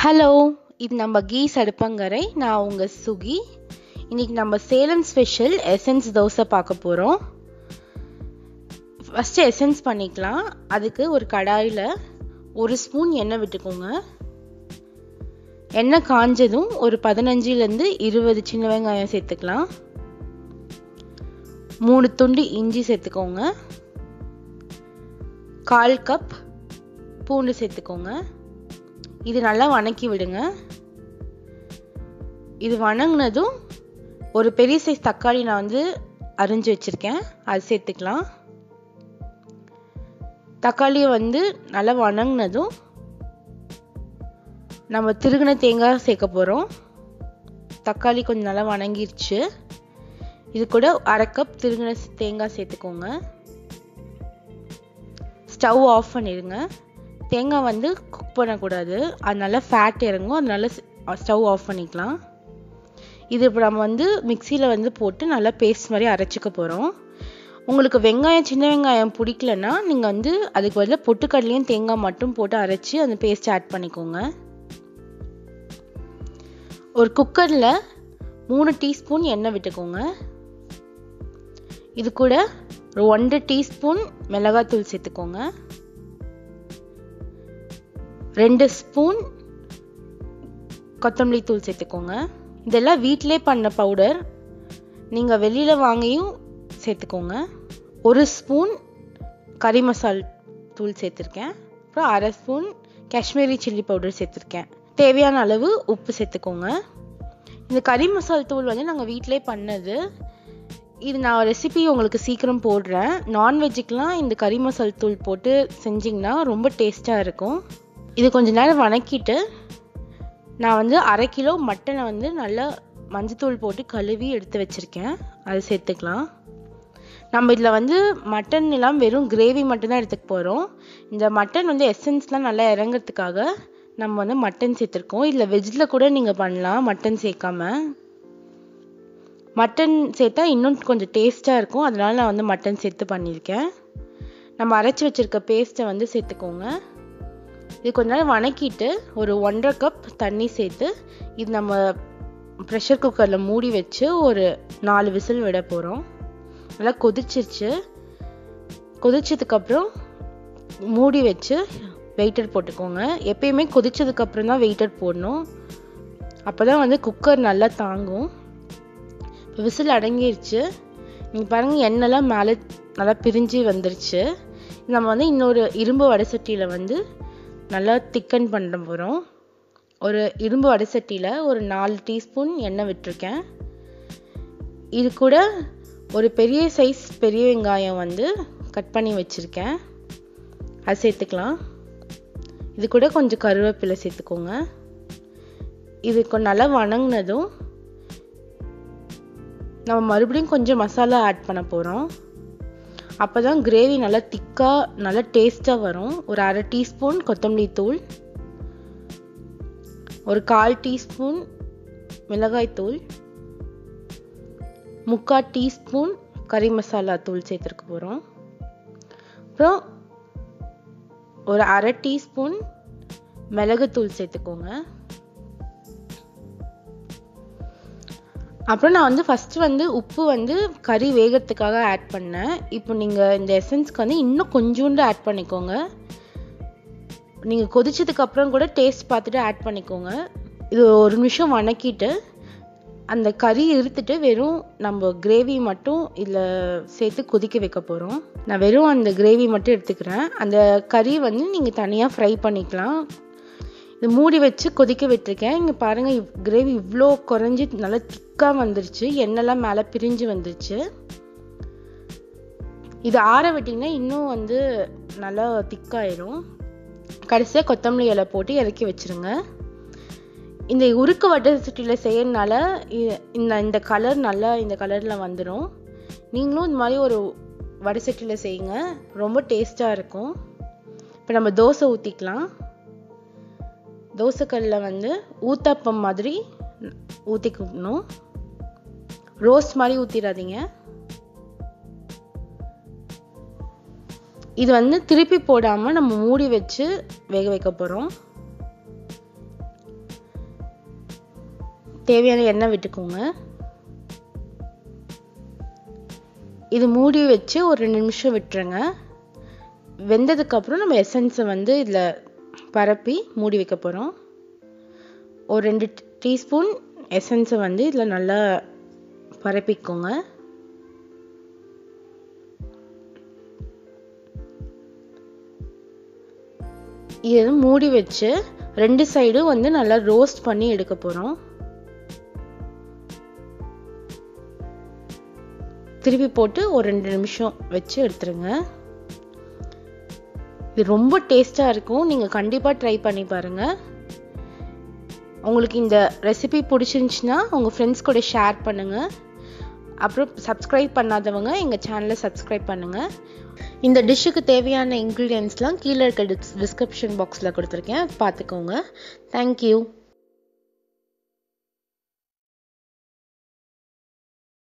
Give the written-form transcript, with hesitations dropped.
Hello, இது நம்ம keys அடுப்பங்கரை. நான் உங்கள் சுகி. இன்றைக்கி நம்ம சேலம் ஸ்பெஷல் எசன்ஸ் தோசை பார்க்க போகிறோம். ஃபஸ்ட்டு எசன்ஸ் பண்ணிக்கலாம். அதுக்கு ஒரு கடாயில் 1 ஸ்பூன் எண்ணெய் விட்டுக்கோங்க. எண்ணெய் காஞ்சதும் ஒரு 15லேருந்து 20 சின்ன வெங்காயம் சேர்த்துக்கலாம். 3 துண்டு இஞ்சி சேர்த்துக்கோங்க. 1/4 கப் பூண்டு சேர்த்துக்கோங்க. இது நல்லா வணக்கி விடுங்க. இது வணங்கினதும் ஒரு பெரிய சைஸ் தக்காளி நான் அரிஞ்சு வச்சுருக்கேன், அது சேர்த்துக்கலாம். தக்காளியை நல்லா வணங்கினதும் நம்ம திருகின தேங்காய் சேர்க்க போகிறோம். தக்காளி கொஞ்சம் நல்லா வணங்கிருச்சு. இது கூட 1/2 கப் திருகின தேங்காய் சேர்த்துக்கோங்க. ஸ்டவ் ஆஃப் பண்ணிடுங்க. தேங்காய் குக் பண்ணக்கூடாது, அதனால ஃபேட் இறங்கும், அதனால ஸ்டவ் ஆஃப் பண்ணிக்கலாம். இது இப்போ நம்ம மிக்சியில் போட்டு நல்லா பேஸ்ட் மாதிரி அரைச்சிக்க போகிறோம். உங்களுக்கு வெங்காயம் சின்ன வெங்காயம் பிடிக்கலன்னா நீங்கள் அதுக்கு பதிலாக பொட்டுக்கடலையும் தேங்காய் மட்டும் போட்டு அரைச்சி அந்த பேஸ்ட் ஆட் பண்ணிக்கோங்க. ஒரு குக்கரில் 3 டீஸ்பூன் எண்ணெய் விட்டுக்கோங்க. இது கூட ஒரு 1 டீஸ்பூன் மிளகாத்தூள் சேர்த்துக்கோங்க. 2 ஸ்பூன் கொத்தமல்லி தூள் சேர்த்துக்கோங்க. இதெல்லாம் வீட்டிலே பண்ண பவுடர், நீங்கள் வெளியில் வாங்கியும் சேர்த்துக்கோங்க. 1 ஸ்பூன் கறி மசால் தூள் சேர்த்துருக்கேன். அப்புறம் 1/2 ஸ்பூன் காஷ்மீரி சில்லி பவுடர் சேர்த்துருக்கேன். தேவையான அளவு உப்பு சேர்த்துக்கோங்க. இந்த கறி மசால் தூள் நாங்கள் வீட்டிலே பண்ணது. இது நான் ரெசிபி உங்களுக்கு சீக்கிரம் போடுறேன். நான்வெஜ்ஜுக்கெலாம் இந்த கறி மசால் தூள் போட்டு செஞ்சிங்கன்னா ரொம்ப டேஸ்ட்டாக இருக்கும். இது கொஞ்ச நேரம் வணக்கிட்டு நான் 1/2 கிலோ மட்டனை நல்லா மஞ்சத்தூள் போட்டு கழுவி எடுத்து வச்சுருக்கேன், அதை சேர்த்துக்கலாம். நம்ம இதில் மட்டன் எல்லாம் வெறும் கிரேவி மட்டும்தான் எடுத்துக்க போகிறோம். இந்த மட்டன் எசன்ஸ்லாம் நல்லா இறங்கிறதுக்காக நம்ம மட்டன் சேர்த்துருக்கோம். இதில் வெஜ்ஜில் கூட நீங்கள் பண்ணலாம் மட்டன் சேர்க்காம. மட்டன் சேர்த்தா இன்னும் கொஞ்சம் டேஸ்ட்டாக இருக்கும், அதனால நான் மட்டன் சேர்த்து பண்ணியிருக்கேன். நம்ம அரைச்சி வச்சுருக்க பேஸ்ட்டை சேர்த்துக்கோங்க. இது கொஞ்ச நேரம் வணக்கிட்டு ஒரு 1/2 கப் தண்ணி சேர்த்து இது நம்ம ப்ரெஷர் குக்கரில் மூடி வச்சு ஒரு 4 விசில் விட போகிறோம். நல்லா கொதிச்சிருச்சு. கொதிச்சதுக்கப்புறம் மூடி வச்சு வெயிட்டர் போட்டுக்கோங்க. எப்பயுமே கொதிச்சதுக்கப்புறம் தான் வெயிட்டர் போடணும், அப்போ தான் குக்கர் நல்லா தாங்கும். இப்போ விசில் அடங்கிருச்சு. நீங்கள் பாருங்கள், எண்ணெய்லாம் மேலே நல்லா பிரிஞ்சு வந்துருச்சு. நம்ம இன்னொரு இரும்பு வடைசட்டியில் நல்லா திக்கன் பண்ண போகிறோம். ஒரு இரும்பு வடைசட்டியில் ஒரு 4 டீஸ்பூன் எண்ணெய் விட்டுருக்கேன். இது கூட ஒரு பெரிய சைஸ் பெரிய வெங்காயம் கட் பண்ணி வச்சுருக்கேன், அது சேர்த்துக்கலாம். இது கூட கொஞ்சம் கருவேப்பிலை சேர்த்துக்கோங்க. இது நல்லா வணங்கினதும் நம்ம மறுபடியும் கொஞ்சம் மசாலா ஆட் பண்ண போகிறோம். அப்போ தான் கிரேவி நல்லா திக்காக நல்லா டேஸ்ட்டாக வரும். ஒரு 1/2 டீஸ்பூன் கொத்தமல்லி தூள், ஒரு 1/4 டீஸ்பூன் மிளகாய் தூள், 3/4 டீஸ்பூன் கறி மசாலா தூள் சேர்த்துருக்க போகிறோம். அப்புறம் ஒரு 1/2 டீஸ்பூன் மிளகுத்தூள் சேர்த்துக்கோங்க. அப்புறம் நான் ஃபஸ்ட்டு உப்பு கறி வேகிறதுக்காக ஆட் பண்ணேன். இப்போ நீங்கள் இந்த எசன்ஸ்க்கு இன்னும் கொஞ்சோண்டு ஆட் பண்ணிக்கோங்க. நீங்கள் கொதிச்சதுக்கப்புறம் கூட டேஸ்ட் பார்த்துட்டு ஆட் பண்ணிக்கோங்க. இது 1 நிமிஷம் வணக்கிட்டு அந்த கறி இருத்துட்டு வெறும் நம்ம கிரேவி மட்டும் இதில் சேர்த்து கொதிக்க வைக்க போகிறோம். நான் வெறும் அந்த கிரேவி மட்டும் எடுத்துக்கிறேன். அந்த கறி நீங்கள் தனியாக ஃப்ரை பண்ணிக்கலாம். இது மூடி வச்சு கொதிக்க விட்டுருக்கேன். இங்கே பாருங்கள், கிரேவி இவ்வளோ குறைஞ்சி நல்லா திக்காக வந்துருச்சு. எண்ணெய்லாம் மேலே பிரிஞ்சு வந்துருச்சு. இது ஆற விட்டிங்கன்னா இன்னும் நல்லா திக்காயிரும். கடைசியாக கொத்தமல்லி இலை போட்டு இறக்கி வச்சுருங்க. இந்த உருக்கு வடைசட்டியில் செய்யறதுனால இந்த கலர் நல்லா இந்த கலரில் வந்துடும். நீங்களும் இந்த மாதிரி ஒரு வடைசட்டியில் செய்யுங்க, ரொம்ப டேஸ்ட்டாக இருக்கும். இப்போ நம்ம தோசை ஊற்றிக்கலாம். தோசைக்கல்லில் ஊத்தப்பம் மாதிரி ஊற்றிக்கணும். ரோஸ்ட் மாதிரி ஊற்றிடாதீங்க. இது திருப்பி போடாமல் நம்ம மூடி வச்சு வேக வைக்க போகிறோம். தேவையான எண்ணெய் விட்டுக்கோங்க. இது மூடி வச்சு ஒரு 2 நிமிஷம் விட்டுருங்க. வெந்ததுக்கப்புறம் நம்ம எசன்ஸை வந்து இதில் பரப்பி மூடி வைக்க போகிறோம். ஒரு 2 டீஸ்பூன் எசன்ஸை வந்து இதில் நல்லா பரப்பிக்கோங்க. இது மூடி வச்சு 2 சைடும் வந்து நல்லா ரோஸ்ட் பண்ணி எடுக்க போகிறோம். திருப்பி போட்டு ஒரு 2 நிமிஷம் வச்சு எடுத்துருங்க. இது ரொம்ப டேஸ்டாக இருக்கும். நீங்கள் கண்டிப்பாக ட்ரை பண்ணி பாருங்கள். உங்களுக்கு இந்த ரெசிபி பிடிச்சிருந்துச்சுன்னா உங்கள் ஃப்ரெண்ட்ஸ் கூட ஷேர் பண்ணுங்கள். அப்புறம் சப்ஸ்கிரைப் பண்ணாதவங்க எங்கள் சேனலை சப்ஸ்கிரைப் பண்ணுங்கள். இந்த டிஷ்ஷுக்கு தேவையான இன்க்ரீடியன்ட்ஸ்லாம் கீழே இருக்க டிஸ்கிரிப்ஷன் பாக்ஸில் கொடுத்துருக்கேன், பார்த்துக்கோங்க. தேங்க்யூ.